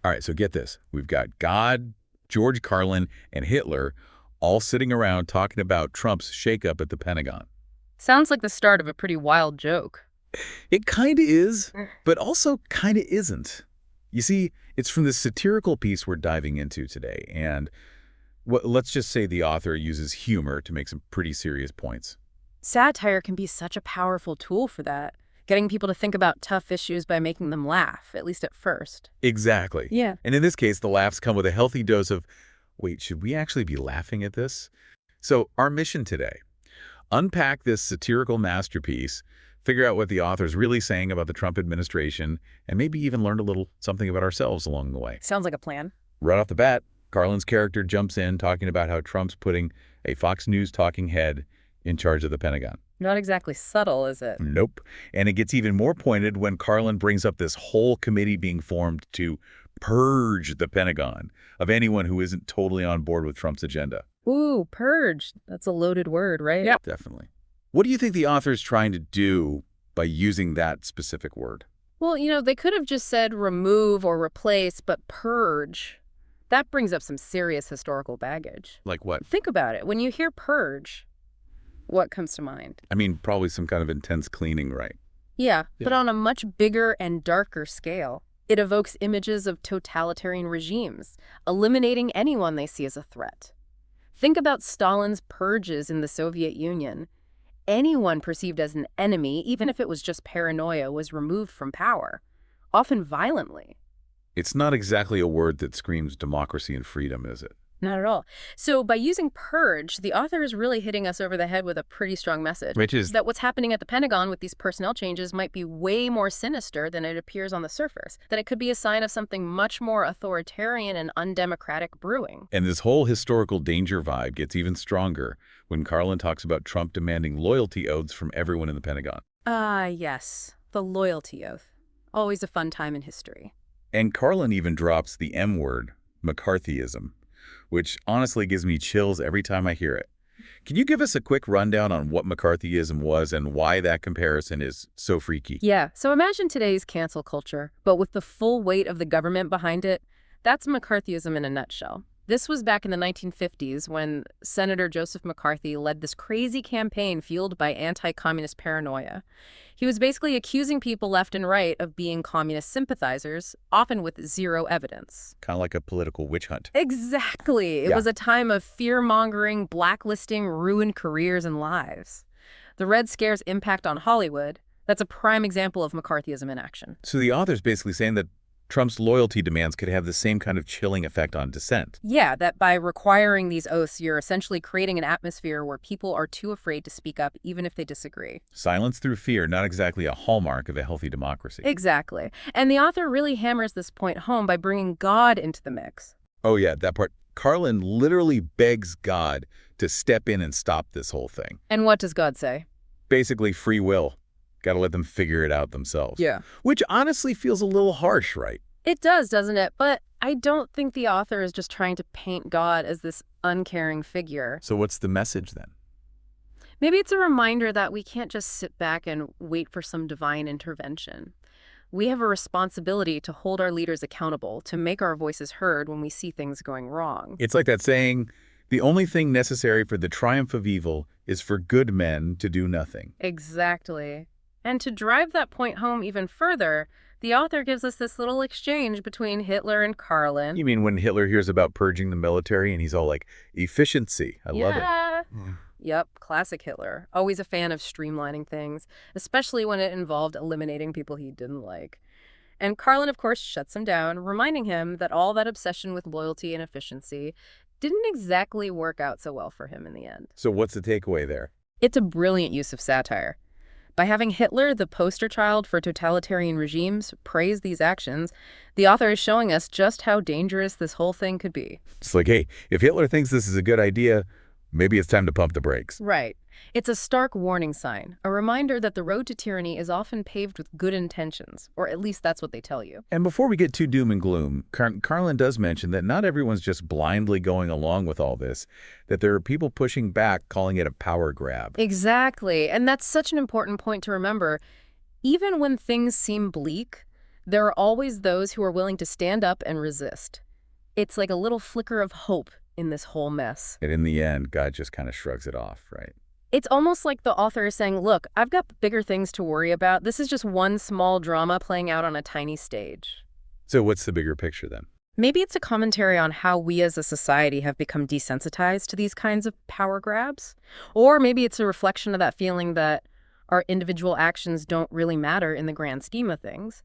All right, so get this. We've got God, George Carlin, and Hitler all sitting around talking about Trump's shakeup at the Pentagon. Sounds like the start of a pretty wild joke. It kind of is, but also kind of isn't. You see, it's from this satirical piece we're diving into today, and let's just say the author uses humor to make some pretty serious points. Satire can be such a powerful tool for that, getting people to think about tough issues by making them laugh, at least at first. Exactly. Yeah. And in this case, the laughs come with a healthy dose of, wait, should we actually be laughing at this? So our mission today, unpack this satirical masterpiece, figure out what the author's really saying about the Trump administration, and maybe even learn a little something about ourselves along the way. Sounds like a plan. Right off the bat, Carlin's character jumps in talking about how Trump's putting a Fox News talking head in charge of the Pentagon. Not exactly subtle, is it? Nope. And it gets even more pointed when Carlin brings up this whole committee being formed to purge the Pentagon of anyone who isn't totally on board with Trump's agenda. Ooh, purge. That's a loaded word, right? Yeah, definitely. What do you think the author's trying to do by using that specific word? Well, they could have just said remove or replace, but purge. That brings up some serious historical baggage. Like what? Think about it. When you hear purge, what comes to mind? I mean, probably some kind of intense cleaning, right? Yeah, but Yeah. on a much bigger and darker scale. It evokes images of totalitarian regimes, eliminating anyone they see as a threat. Think about Stalin's purges in the Soviet Union. Anyone perceived as an enemy, even if it was just paranoia, was removed from power, often violently. It's not exactly a word that screams democracy and freedom, is it? Not at all. So by using purge, the author is really hitting us over the head with a pretty strong message. Which is that what's happening at the Pentagon with these personnel changes might be way more sinister than it appears on the surface. That it could be a sign of something much more authoritarian and undemocratic brewing. And this whole historical danger vibe gets even stronger when Carlin talks about Trump demanding loyalty oaths from everyone in the Pentagon. Yes. The loyalty oath. Always a fun time in history. And Carlin even drops the M word, McCarthyism, which honestly gives me chills every time I hear it. Can you give us a quick rundown on what McCarthyism was and why that comparison is so freaky? Yeah, so imagine today's cancel culture, but with the full weight of the government behind it. That's McCarthyism in a nutshell. This was back in the 1950s when Senator Joseph McCarthy led this crazy campaign fueled by anti-communist paranoia. He was basically accusing people left and right of being communist sympathizers, often with zero evidence. Kind of like a political witch hunt. Exactly. It Yeah. was a time of fear-mongering, blacklisting, ruined careers and lives. The Red Scare's impact on Hollywood, that's a prime example of McCarthyism in action. So the author's basically saying that Trump's loyalty demands could have the same kind of chilling effect on dissent. Yeah, that by requiring these oaths, you're essentially creating an atmosphere where people are too afraid to speak up, even if they disagree. Silence through fear, not exactly a hallmark of a healthy democracy. Exactly. And the author really hammers this point home by bringing God into the mix. Oh yeah, that part. Carlin literally begs God to step in and stop this whole thing. And what does God say? Basically free will. Got to let them figure it out themselves. Yeah. Which honestly feels a little harsh, right? It does, doesn't it? But I don't think the author is just trying to paint God as this uncaring figure. So what's the message then? Maybe it's a reminder that we can't just sit back and wait for some divine intervention. We have a responsibility to hold our leaders accountable, to make our voices heard when we see things going wrong. It's like that saying, the only thing necessary for the triumph of evil is for good men to do nothing. Exactly. And to drive that point home even further, the author gives us this little exchange between Hitler and Carlin. You mean when Hitler hears about purging the military and he's all like, efficiency, I love it. Yeah. Yep, classic Hitler. Always a fan of streamlining things, especially when it involved eliminating people he didn't like. And Carlin, of course, shuts him down, reminding him that all that obsession with loyalty and efficiency didn't exactly work out so well for him in the end. So what's the takeaway there? It's a brilliant use of satire. By having Hitler, the poster child for totalitarian regimes, praise these actions, the author is showing us just how dangerous this whole thing could be. It's like, hey, if Hitler thinks this is a good idea, maybe it's time to pump the brakes. Right. It's a stark warning sign, a reminder that the road to tyranny is often paved with good intentions, or at least that's what they tell you. And before we get too doom and gloom, Carlin does mention that not everyone's just blindly going along with all this, that there are people pushing back, calling it a power grab. Exactly. And that's such an important point to remember. Even when things seem bleak, There are always those who are willing to stand up and resist. It's like a little flicker of hope in this whole mess. And in the end, God just kind of shrugs it off, right? It's almost like the author is saying, look, I've got bigger things to worry about. This is just one small drama playing out on a tiny stage. So what's the bigger picture then? Maybe it's a commentary on how we as a society have become desensitized to these kinds of power grabs. Or maybe it's a reflection of that feeling that our individual actions don't really matter in the grand scheme of things.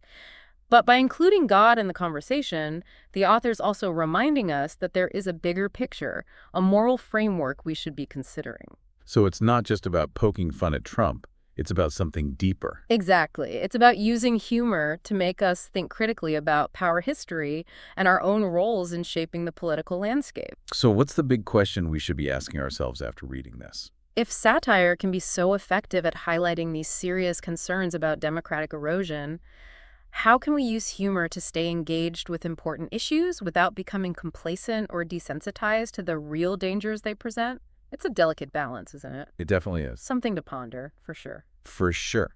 But by including God in the conversation, the author's also reminding us that there is a bigger picture, a moral framework we should be considering. So it's not just about poking fun at Trump. It's about something deeper. Exactly. It's about using humor to make us think critically about power history and our own roles in shaping the political landscape. So what's the big question we should be asking ourselves after reading this? If satire can be so effective at highlighting these serious concerns about democratic erosion, how can we use humor to stay engaged with important issues without becoming complacent or desensitized to the real dangers they present? It's a delicate balance, isn't it? It definitely is. Something to ponder, for sure. For sure.